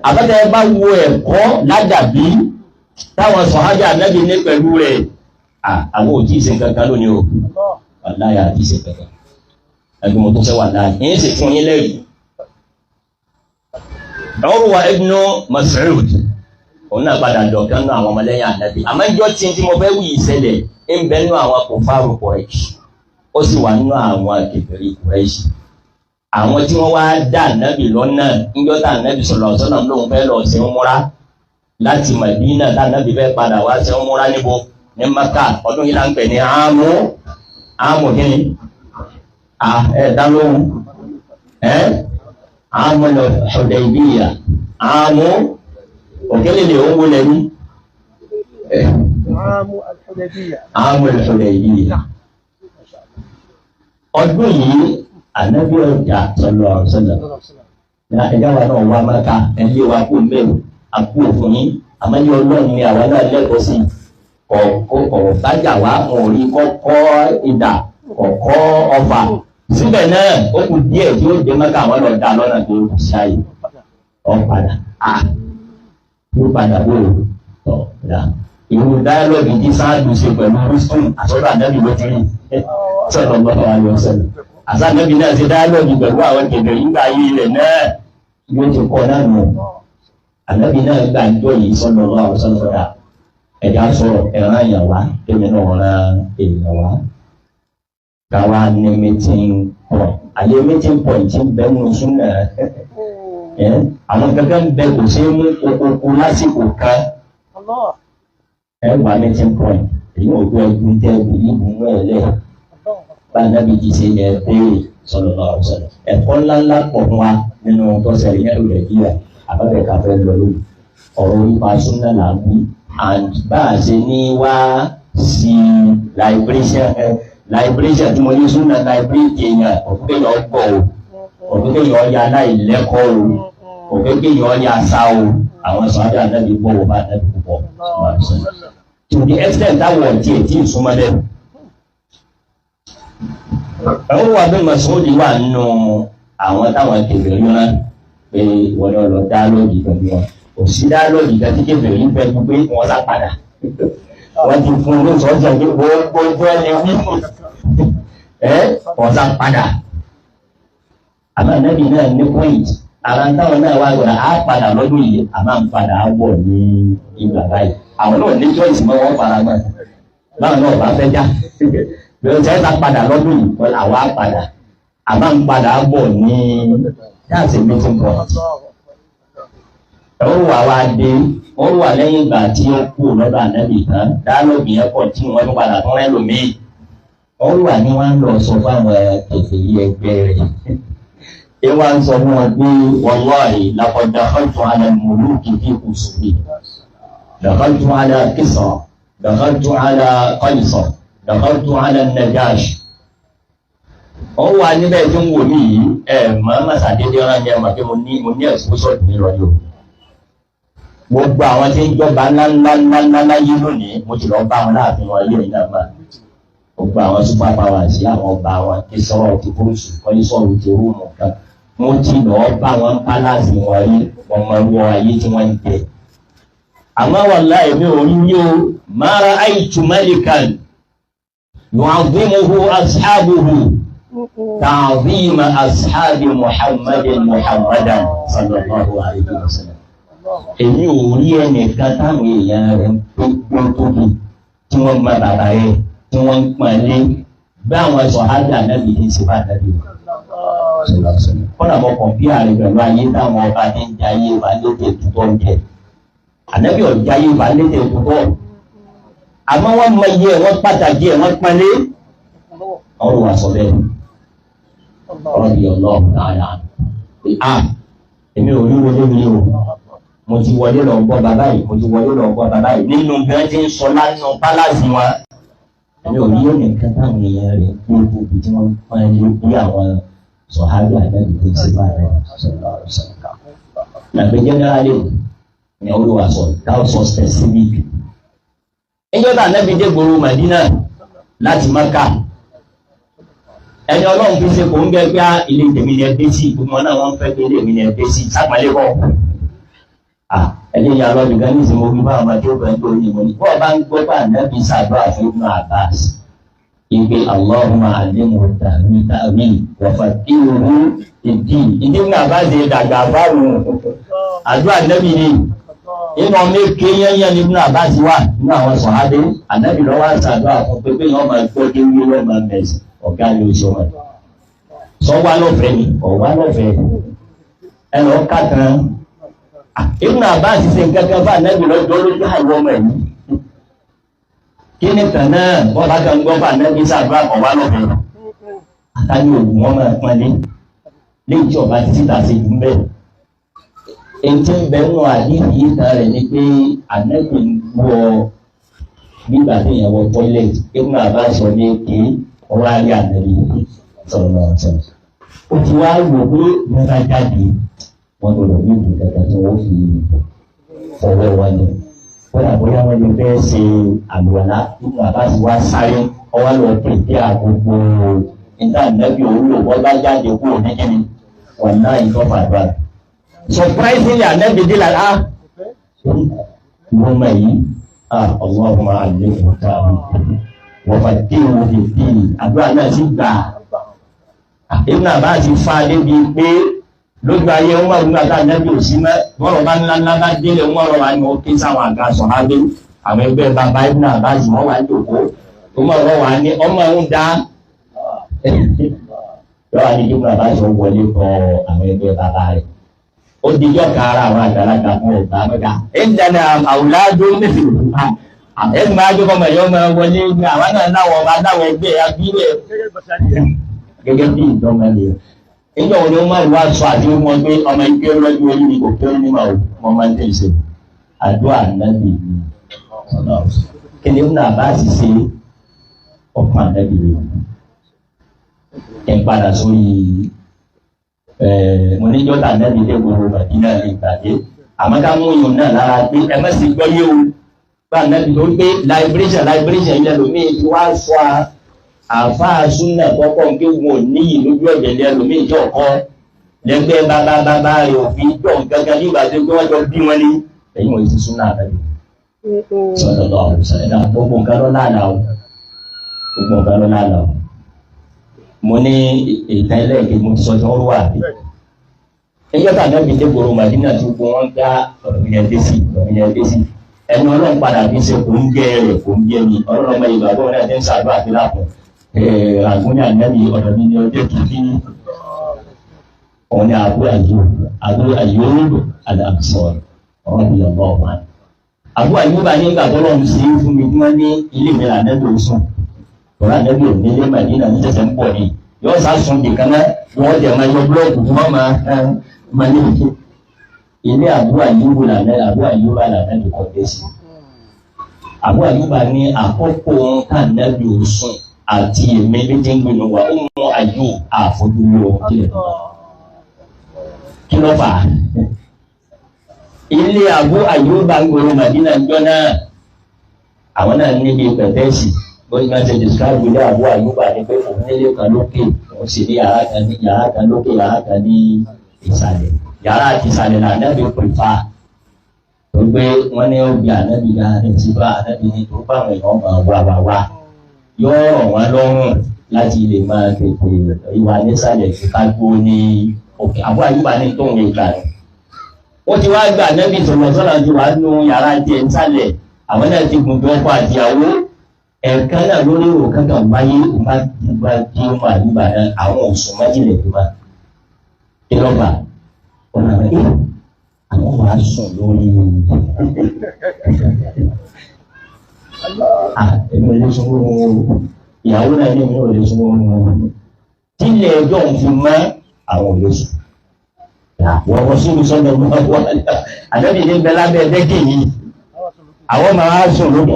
àbẹ́tẹ̀ bá wo ẹ̀kọ́ ládàbí táwọn sọ̀hájà Ànábì ní pẹ̀lú rẹ̀ àwọn òjì ìsìn kankan lónìí o wàláyà àti ìsìn kankan ẹgbẹ́ mo tó fẹ́ wà láàyè yín sì fún yín lẹ́rìí. Urwa ibn Mas'ud òun náà padà dọ̀kan náà àwọn ọmọlẹ́yìn Ànábì àmọ́ ìjọ tí mo fẹ́ wí ìṣẹ̀lẹ̀ ń bẹ nínú àwọn kòfàrù Quraysh ó sì wà nínú àwọn kèfèrí Quraysh àwọn tí wọ́n wá dá Ànábì lọ́nà níjọ́ tá Ànábì sallallahu alaihi wasallam lóun fẹ́ lọ ṣe umura láti Madina tá Ànábì fẹ́ padà wá ṣe umura níbo ní Maka ọdún yìí là ń pè ní àmú kíni dálóhùn àmú Hudaybiyah àmú òkèlè lè owó lẹ́nu àmú Hudaybiyah ọdún yìí Ànábì ọjà sallallahu alaihi wasallam ẹ̀dá wa náà wá Maka ẹ̀lẹ́ wa kó mẹ́rù àkú òfin yín àmọ́ ní Ọlọ́run ni àwa náà lẹ́kọ̀ọ́ sí kọ̀ọ̀kọ̀ bájà wá wọn ò rí kọ́kọ́ ìdà kọ̀ọ̀kọ́ ọfà síbẹ̀ náà ó kù díẹ̀ tí ó dé Mẹ́kà àwọn lọ da lọ́nà tó kù sí ààyè ọ̀padà yóò padà bóyá tọ̀ọ̀dà ìlú dáyọ́lọ́gì tí sáàdù ṣe pẹ̀lú Rústùm àsọ́dọ̀ Ànábì ló ti rí sọ̀rọ̀ lọ́wọ́ ayọ̀ sẹ́lẹ̀ àṣà Ànábì náà ṣe dáyọ́lọ́gì pẹ̀lú àwọn kẹ̀kẹ́ yìí gbà yí ilẹ̀ náà yóò ti kọ́ náà nù Ànábì náà gbà ń jọ yìí sọ́dọ̀ lọ́wọ́ sọ́dọ̀ ẹ̀dá sọ̀rọ̀ ẹ̀ràn èèyàn wá kémi náà rán èèyàn wá káwá ní meeting point àlẹ́ meeting point ń bẹ́ nù súnà àwọn kankan ń bẹ kò sí mú kókókó lásìkò kan wá meeting point èyí ò gbọ́ ẹgbẹ́ tẹ́ẹ̀bù ìbùn náà lẹ̀ bá Ànábì ti ṣe yẹ béèrè sallallahu alaihi wasallam ẹ̀kọ́ ńláńlá pọ̀ fún wa nínú tọ́sẹ̀ ìyẹn rẹ̀ kíyà àbábẹ̀ káfẹ́ lọ lórí ọ̀rọ̀ nípa súnà là ń wí and bá a ṣe ní wá sí liberation tí mo ní súnà liberate èèyàn òfin yọ gbọ́ o òfin yọ ya láìlẹ́kọ̀ọ́ o òfin yọ ya sá o àwọn sọ̀rọ̀ Ànábì gbọ́ wọ́n bá Ànábì púpọ̀ to the extent táwọn ọ̀tí ètí ìsúnmọ́lẹ̀ ẹ̀wọ́n wà bí Mas'ud wà nínú àwọn táwọn kèfèrí rán pé wọ́n lọ dáálọ́gì pẹ̀lú wọn kò sí dáálọ́gì kan tí kèfèrí ń bẹ gbé wọn sá padà wọ́n ti fún un lóṣù ọjọ́ pé gbogbo ojú ẹni wíwù wọ́n sá padà àmọ́ Ànábì náà ní point ara táwọn náà wá gbọ́dọ̀ á padà lọ́dún yìí àmọ́ ń padà á bọ̀ ní ìgbà báyìí àwọn náà ní choice mọ́ wọ́n fara mọ́ báwọn náà bá fẹ́ já bí o ṣe é sá padà lọ́dún yìí wọ́n làwọn á padà àmọ́ ń padà á bọ̀ ní that's a meeting point. Ó wà wá dé ó wà lẹ́yìn ìgbà tí ó kú lọ́dọ̀ Ànábì tán dáálọ́gì yẹn pọ̀ tí wọ́n ń padà tún ẹlòmíì ó wà ní wọ́n ń lọ sọ fáwọn kèfèrí ẹgbẹ́ rẹ̀ ẹ wá ń sọ fún wọn pé wallahi laqad dakhaltu ala al-muluki fi usuli dakhaltu ala Kisra dakhaltu ala Qaisar dakhaltu ala an-Najashi ó wà níbẹ̀ tí ń wò ní yìí máa ṣàdédé ọ̀rọ̀ yẹn mà pé mo ní ẹ̀sùn sọ̀tún ní ìrọ̀lẹ́ o gbogbo àwọn tí ń jọba ńláńláńláńlá yìí lónìí mo ti lọ bá wọn láàfin wọn ilé ìgbà máa gbogbo àwọn super powers sí àwọn ọba wọn ti sọ̀rọ̀ ti bóṣù wọ́n yìí sọ̀rọ̀ ti rúùmù kan mo ti lọ bá wọn pálásì wọn rí wọn mọ wọ ayé tí wọ́n ń tẹ̀. àmọ́ wallahi mi ò rí yóò ma ra'aytu malikan yu'azzimuhu ashabuhu ta'zima ashabi Muhammadan sallallahu alaihi wasallam. Èyí ò rí ẹnìkan táwọn èèyàn rẹ̀ tó gbọ́n tóbi tí wọ́n gbọ́n bàbá rẹ̀ tí wọ́n ń pọn lé bí àwọn sọ̀hádà Ànábì ní ṣe bá Ànábì kọ́nà mọ́ kọ̀mpíà rẹ̀ pẹ̀lú ayé táwọn ọba ní ń jayé ìbá lédè túbọ̀ ń jẹ Ànábì ò jayé ìbá lédè túbọ̀ àmọ́ wọ́n mọ iye wọ́n pàtàkì ẹ̀ wọ́n pọn lé ọ̀rọ̀ wà sọ bẹ́ẹ̀ ọ̀rọ̀ bí ọlọ́run náà èmi ò rí wọlé mi o mo ti wọlé lọ gbọ́ bàbá yìí mo ti wọlé lọ gbọ́ bàbá yìí nínú bí wọ́n ti ń sọ lánàá pálásì wọn èmi ò rí ẹnìkan táwọn èèyàn rẹ̀ gbogbo tí wọ́n pọn lé bí àwọn sọ̀hádà Ànábì tó ti bá rẹ̀ sọ̀rọ̀ nàgbé jẹ́nẹ́rálì ní olúwa sọ dáwọ́ sọ specific. ìjọba Ànábì dé gbòòrò Màdínà láti Mákà ẹni ọlọ́run fi ṣe kò ń gẹ́gẹ́ ilé tèmi ní ẹgbẹ́ sí gbogbo náà wọ́n fẹ́ gbé ilé mi ní ẹgbẹ́ sí sápàlẹ́ bọ̀ ẹ̀jẹ̀ ìyá lọ́dún gan ní ìsinmi ogun bá ọmọdé obìnrin tó ní ìmọ̀ ní bọ́ọ̀ bá ń gbọ́ bá ànábì ṣàdúrà fún Ibn Abbas ìgbé Allahumma allimhu ta'wil wa faqihuhu fid-din ìdí Ibn Abbas ṣe dàgbà báwọn àdúrà ànábì ni inú ọmọ èké yẹnyẹn ní Ibn Abbas wà nínú àwọn sọ̀hádé ànábì lọ́wọ́ ṣàdúrà fún pé pé wọ́n máa gbọ́ dé wíwọ́ máa bẹ̀sẹ̀ ọ̀gá ni oṣù wọn sọ wá lọ́fẹ̀ẹ́ ni ọ̀wá lọ́fẹ̀ẹ́ ẹ lọ ká kan Ibn Abbas ṣe gẹ́gẹ́ bá ànábì lọ́jọ́ lójú àwọn ọmọ ẹ̀yìn kí ni kan náà wọ́n bá kan gbọ́ bá ànábì ṣàdúrà kọ̀ wá lọ́fẹ̀ẹ́ àtàní òògùn wọn máa pọ́nlé léyìí tí ọba títí tà sí ìdúmbẹ́ ètò ìbẹ̀rù àdéhùn yìí kan rẹ̀ ni pé ànábì wọ nígbà tí ìyẹn wọ tọ́ílẹ̀tì Ibn Abbas sọ ní kí ọwọ́ ayé ànábì sọ̀rọ̀ náà sọ̀rọ̀ ó ti wá wò pé wọ́n bá jáde wọ́n gbọ́dọ̀ ní ìlú kankan tí wọ́n fi fọwọ́ wọn lọ. wọ́n àbúrò wọn lè fẹ́ ṣe àlùwàlá Ibn Abbas wá sáré ọwọ́ lọ pèpè àgbogbo nígbà nẹ́bí òwúrò wọ́n bá jáde kúrò ní kíni wọ́n náà ń tọ́fà àdúrà. surprisingly ànẹ́bí dé lára wọ́n mọ̀ yìí Allahumma allimhu ta'wil wa faqihuhu fid-din àdúrà náà sì gbà. Ibn Abbas fa débi pé lójú ayé wọn wà nígbà nẹ́bí òsì mẹ́ wọ́n bá ńlá bá délé wọn rọ̀ wá ní ó ké sáwọn àga sọ̀hábé àwọn ẹgbẹ́ bàbá Ibn Abbas wọ́n wá jòkó wọ́n rọ̀ wá ní ọmọ ń dá lọ́wọ́ ní Ibn Abbas wọlé kọ àwọn ẹgbẹ́ bàbá rẹ̀ ó dijọ́ kára àwọn àgbàlagbà fún ọ̀gá mẹ́ta ẹ̀ńdánà àwùládó mẹ́fìlì ẹ̀sìn máa jókòó mọ̀ yọ́ máa wọlé ní àwọn náà náwọ̀ ọba náwọ̀ ẹgbẹ́ abílẹ̀ gẹ́gẹ́ bí ìdánmẹ́lẹ̀ ìjọ òní ó máa wá sọ àti wọn pé ọmọ ìgbé lọ́jọ́ orí ni kò kí ó ní máa wọ́n máa ń tẹ̀ ṣe àdúrà nábì ní ọ̀nà kí ni Ibn Abbas ṣe ọkàn nábì rẹ̀ ẹ̀ padà sórí mo ní jọ́ta nábì dé gbogbo Mádínà ní ìgbàdé àmọ́ ká mú ìyọ̀n náà lára pé ẹ má sì gbọ́ yé o bá nábì tó gbé liberation ilẹ̀ lómi ti wá sọ àfáà súnà kọ́kọ́ kí wọn ò níyì lójú ọ̀jẹ̀ ní ẹlòmíì tí ọ̀kọ́ lẹ́gbẹ́ bàbá rẹ̀ òfin jọ gángan nígbà tó gbé wọ́n jọ bí wọ́n ní ẹ̀yìn wọ́n ti súnà àbẹ̀lẹ̀ sọ̀rọ̀ lọ sọ̀rọ̀ gbogbo nǹkan ló lálàá o mo ní ìtàn ẹlẹ́ẹ̀kejì mo ti sọ tí wọ́n wà bí ẹjọ́ tà náà fi dé gbòòrò Mádínà tí gbogbo wọn gbá ọ̀rọ̀mìnira dé sí ẹni ọlọ́run padà fi ṣe kò ń gẹ́ rẹ̀ kò ń gẹ́ mi ọlọ́run ọmọ ìgbà tó náà ti ń ṣàdúrà sí lápò àgúnyà nẹ́bí ọ̀dọ̀ mi ní ọjọ́ kìí ọ̀nà Abu Ayyub al-Ansari ọ̀rọ̀ bí ọ̀gbọ́n ọ̀gbà Abu Ayyub bá ní ìgbà tó lọ́run sí fún mi tí wọ́n ní ilé mi là nẹ́bí oṣù ọ̀rọ̀ nẹ́bí ò nílé Mádínà ní tẹ̀sẹ̀ ń pọ̀ ní yóò sá sun nìkan náà wọ́n jẹ̀ máa yọ búlọ́ọ̀kù tí wọ́n máa ní ìké ilé Abu Ayyub là nẹ́bí kọ̀ dé sí Abu Ayyub ní àkọ́kọ́ ká nẹ́bí oṣù àti èmi méjì ń gbìnú wa ó mú ayú àfojúlò kí ló fà á ilé Abu Ayyub bá ń gbòòrò Mádínà jọ náà àwọn náà níbi pẹ̀tẹ́sì bóyá máa ṣe describe ilé Abu Ayyub ní pé òun nílé kan lókè òun sì ní yàrá kan lókè yàrá kan ní ìsàlẹ̀ yàrá àti ìsàlẹ̀ náà nẹ́bí pèfà tó gbé wọ́n ní ó bí ànábì náà ní ti bá ànábì ní tó bá àwọn èèyàn máa wá yóò rọ̀ wọ́n lọ́rùn láti lè máa tètè ìwà nísàlẹ̀ tí ká gbó ní òkè Abu Ayyub ní tó ń gbà rẹ̀. wọ́n ti wá gbà nẹ́bí sọ̀rọ̀ ti wá nú yàrá jẹ nísàlẹ̀ àwọn náà ti gùn bí wọ́n pa àtìyàwó ẹ̀ẹ̀kan náà lórí ìrò kankan wáyé bá tí ó máa nígbà náà àwọn òsùn májìlẹ̀ tó máa kí ló fà wọ́n náà rí àwọn wàá sùn lórí èmi ò lè sunwó ìyàwó náà ní èmi ò lè sunwó tí ilé ẹjọ́ ń fi mọ́ àwọn ò lè sùn wọ́n wọ́n sínú sọ́dọ̀ wọ́n àdébí ní bẹ lábẹ́ ẹ̀dẹ́gẹ̀ yìí àwọn máa sùn lókè